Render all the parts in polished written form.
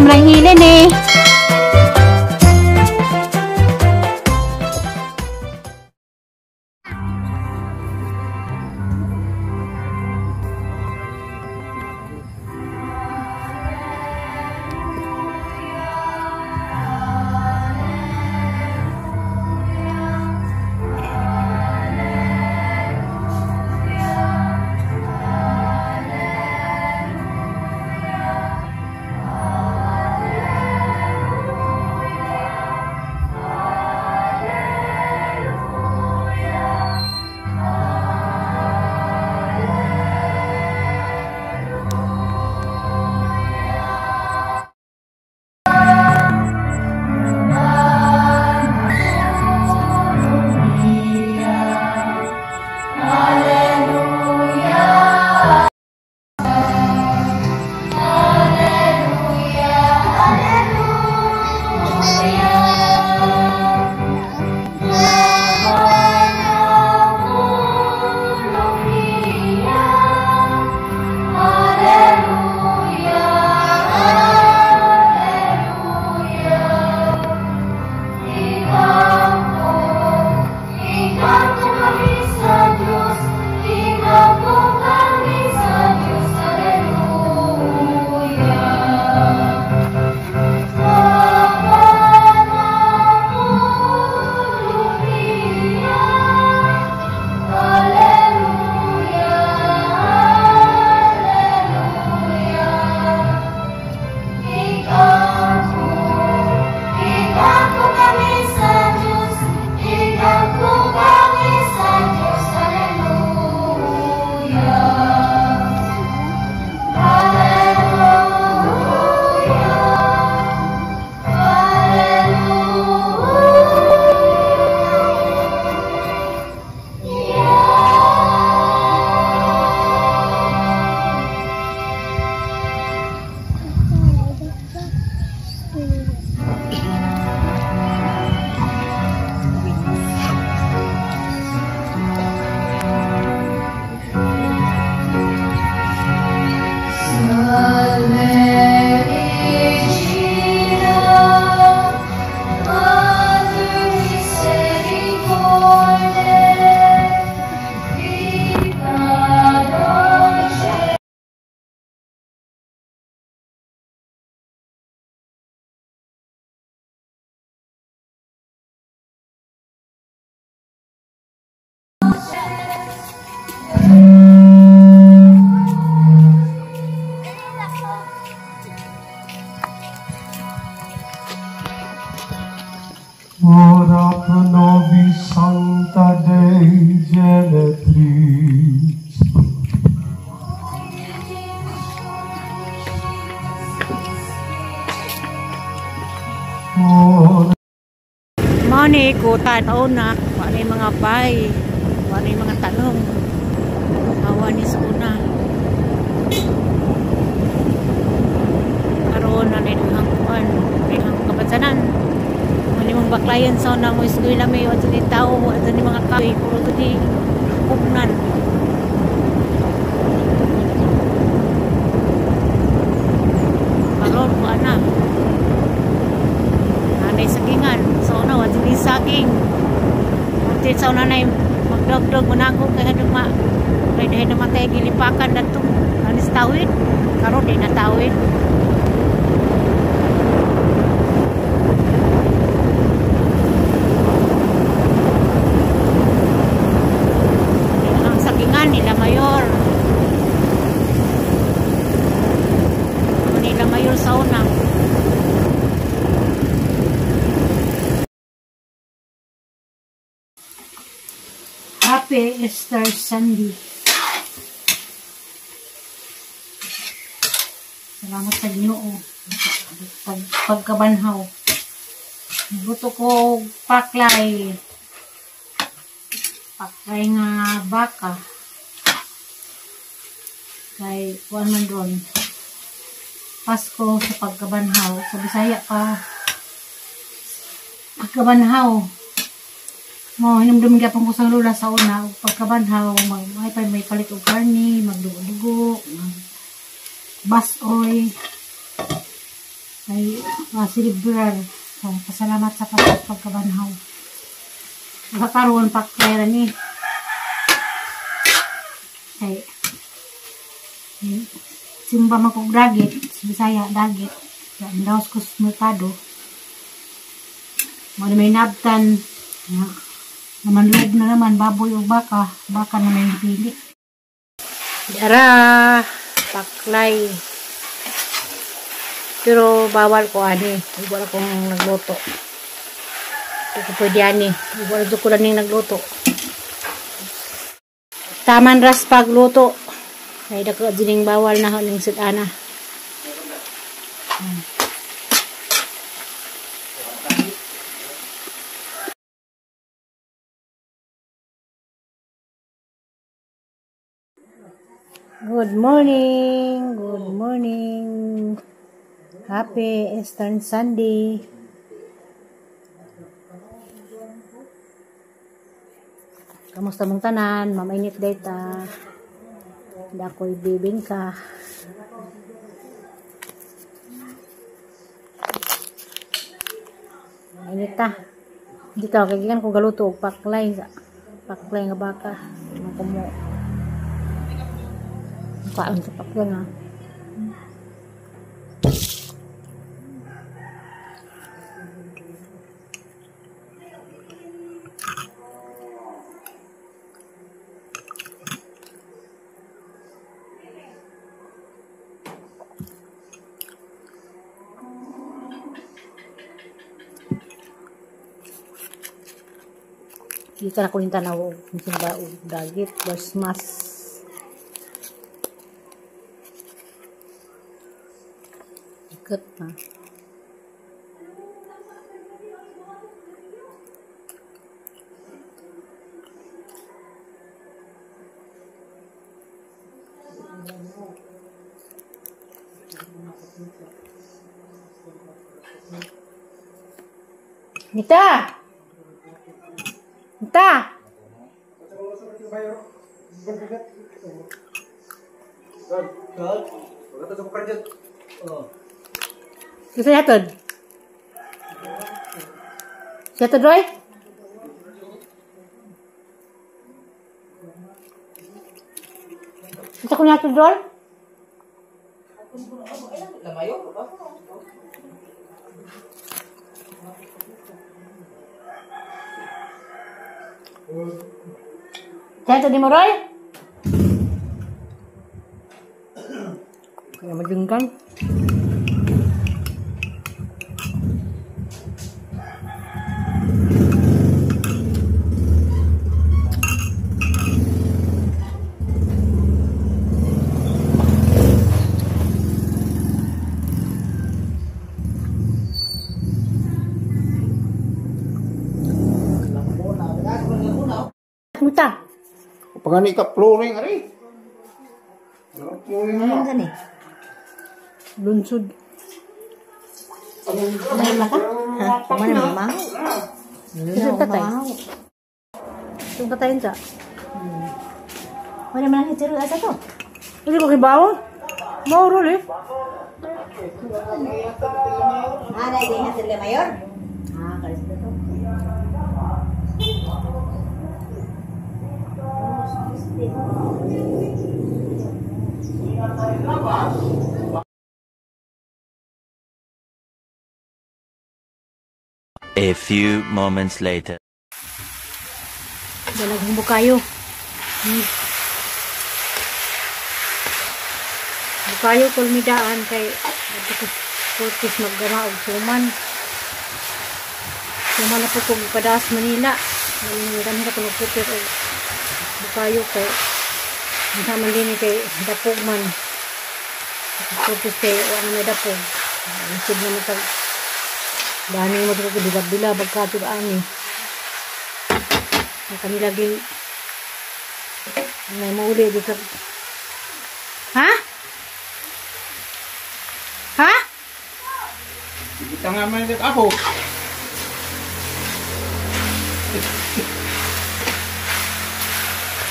lang hilin eh. Ora pro nobis Sancta Dei Genitrix. Mani ko tanaw na, wala mga bay, wala mga tanong, awa ni Suna. Karoon na nilang kuan, nilang kabatsanan. Mani mong baklayan sa unang mo eskwela may wala ni tao, wala ni mga kawi, puro ko di kupnan. Karoon ko na. Sagingan, so na wala din saging. Until sa una na magdog-dog manangog kaya numa may dahil namatay gilipakan na ito anis tawid karon din na tawid ang sagingan nila mayor sa una. Happy Easter Sunday. Salamat sa Ginoo. Pagkabanhaw. Buto ko paklay. Paklay nga baka. Kay kuwan man doon. Pasko sa pagkabanhaw. Sa Bisaya pa. Pagkabanhaw. Mo, hinumdum gyapon ko sa lula sa una, pagkabanhaw, may palit og karni, magdugo-dugo, basoy. Ay, celebrar. So, pasalamat sa pagkabanhaw. Nakakaroon pa kaya ni. Ay, simba makog dagit. Bisaya dagit. Ang daos ko sa merkado. May nabtan. Naman loob na naman, baboy o baka. Baka naman dipili. Dara, paklay. Pero bawal ko ani. Bawal akong nagluto. Hindi ko pwede ani. Bawal ko lang yung nagluto. Taman ras pagluto. Kaya dako dining bawal na haling sitana. Good morning. Good morning. Happy Easter Sunday. Kamusta mong tanan? Mamainit data. Dakoy bibingka. Mainit ta. Dito kagigan ko galuto og paklay nga baka. Makumo. Kaon sa paklay na. Dito na ko yung tanaw simba o dagit basmas ikot na Nita! Nita! Bisa yatod? Yatod, Roy? Bisa ko yatod, Roy? Kaya ito di mo, Roy? Kaya majunggan. Muta. Pagani ka flooring ari. Flooring Ano yan eh? Lunsod. Ano na ka? Ha? Kumana na maho. Lunsod katay. Itong katayin sa? Wala man ang hitiro asa to? Hindi ko kibaw. Mauro eh. Ada din na sila mayor? Kalis na to. A few moments later. Dalagang bukayo. Bukayo kulmidaan kay Kurtis maggama og suman. Suman na po kong padaas Manila. Maliniran ka tulog putir og bukayo kay naman din kay dapog man. Kurtis kay wala may dapog. Nasib na matag dani mo dito dilab-dilab pagkatod ani. Ang kanila gin may mauli dito. Ha? Ha? Kita nga man dit ako.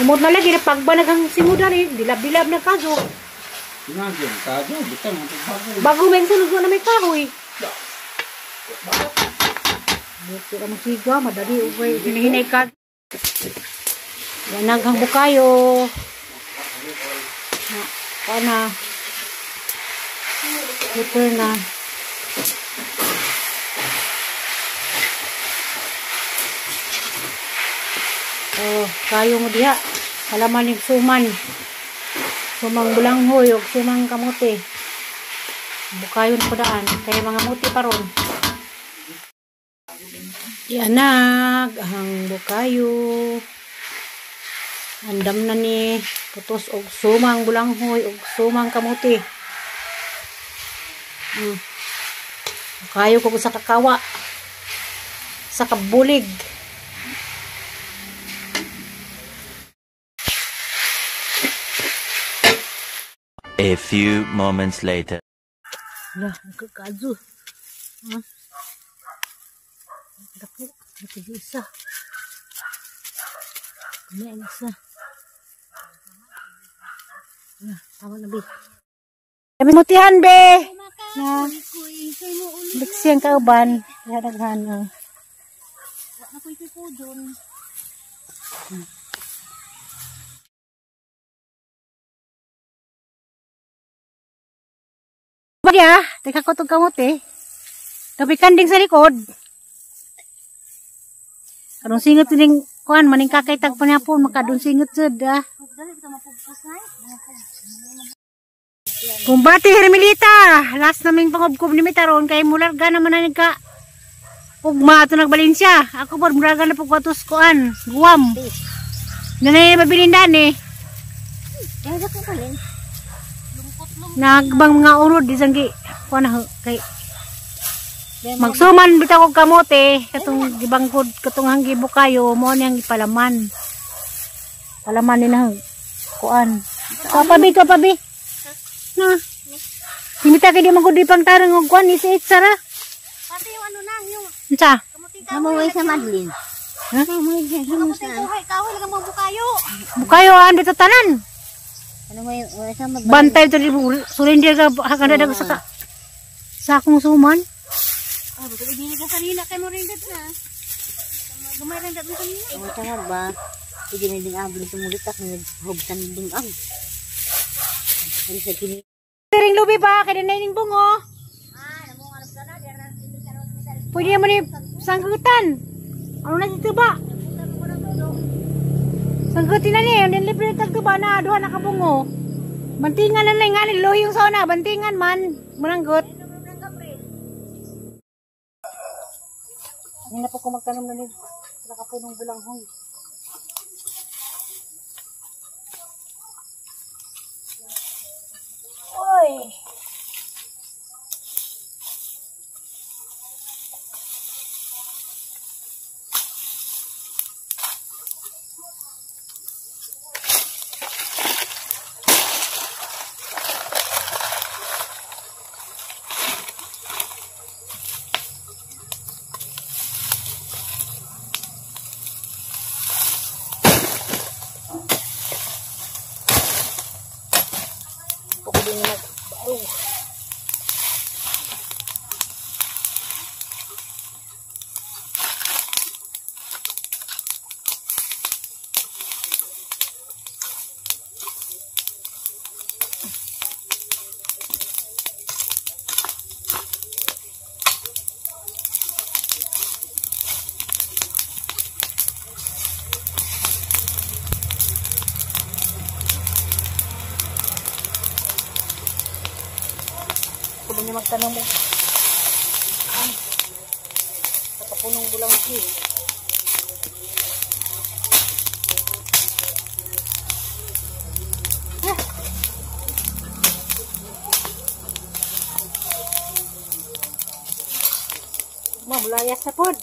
Umot na lagi na pagbanag ang simudan eh. Dilab-dilab na kaso. Sinadyan, kaso, bitang ang pagbago. Bago may sunod na may kahoy. Buti ka magsiga, madali ugay. Hinahinay ka. Yan naghang bukayo. Pana. Buter na. Oh, kayo mo diha. Halaman yung suman. Sumang bulanghoy o sumang kamote. Bukayon po daan. Kaya mga muti pa ron. Yanag ang bukayo. Andam na ni putos og sumang bulanghoy og sumang kamote. Bukayo ko sa kakawa. Sa kabulig. A few moments later. Lah, nagkakadyo. Dako, natigi isa. Kumain isa. Tama na, be. Kami mutihan, be. Na, biksi ang kauban. Kaya naghan. Ako'y kikudon. Ya, teka ko itong kamote. Tapi kanding sa likod. Anong singot tining kuan maning kakay tagpanapon makadun singot jud ah. Kumbati Hermelita, last naming pangobkob ni Mitaron kay mularga naman na nagka ugma ato nagbalinsya. Ako pod mularga na pagwatos kuan, Guam. Nanay mabilindan eh. Kaya ko kalin. Nagbang mga urod di sanggi kuan kay magsuman bitaw og kamote katong gibangkod katong hanggi bukayo mo niyang ipalaman. Palaman ni nang kuan. Kapabi na. Himita kay di man gud ipang tarang og kuan is sara. Pati yung ano nang yung Unsa? namuwi sa Madlin. Ha? Namuwi sa Himusan. Kahoy lang mo bukayo. Bukayo ando to tanan. Ano mo yung sa Madlin? Bantay to di surrender ka hakanda dag sa akong suman. Ah, betul gini ka kanina kay mo rin dat na. Gamay rin dat mo kanina. Oh, tama ba? Sige na ding abli tumulitak ni hobsan ding ang. Ano sa kini? Ring lubi pa kay ning bungo. Ah, namo ano sana diyan Pwede mo ni sanggutan. Ano na dito ba? Sanggutin na ni, yung libre tagto ba na duha na kabungo. Bantingan na lang nga ni loyong sauna, bantingan man, mananggot. Hindi na po ko magtanong na ni nakapunong bulanghoy. Oy. Pwede niya magtanong mo. Sa kapunong bulanghoy. Mamulayas na pod.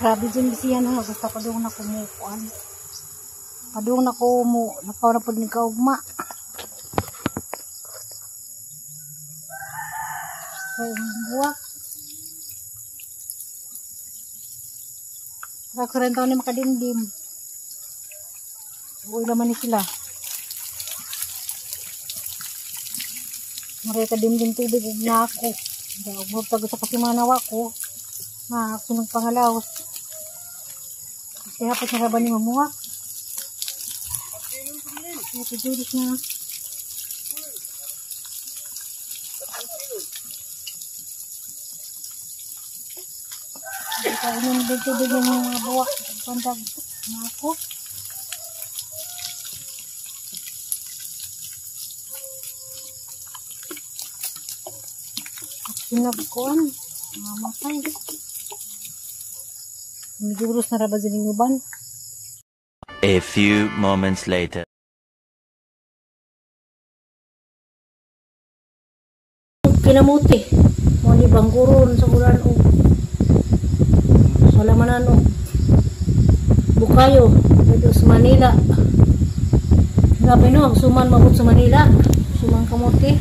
Grabe dyan bisiyan ha. Basta padung na ko mo kuan. Padung na ko mo. Napaw na po ni kaugma. Buwak. Kaya taon ni makadimdim. Uy naman ni sila. Mereka dimdim tubig na ako. Huwag tago sa kasimanawa ko. Na ako ng pangalaos. Kaya hapot na ba ni mamuha? Kaya pajulis na. Kainin din tubig yung mga buwak. Pandag na ako. Sinabkuan. Mamatay. Nagurus na raba dyan yung uban. A few moments later. Kinamuti. Mo ni bangguron sa ulan o. Wala manan o. Bukayo. Dito sa Manila. Grabe no, suman mabot sa Manila. Suman kamuti.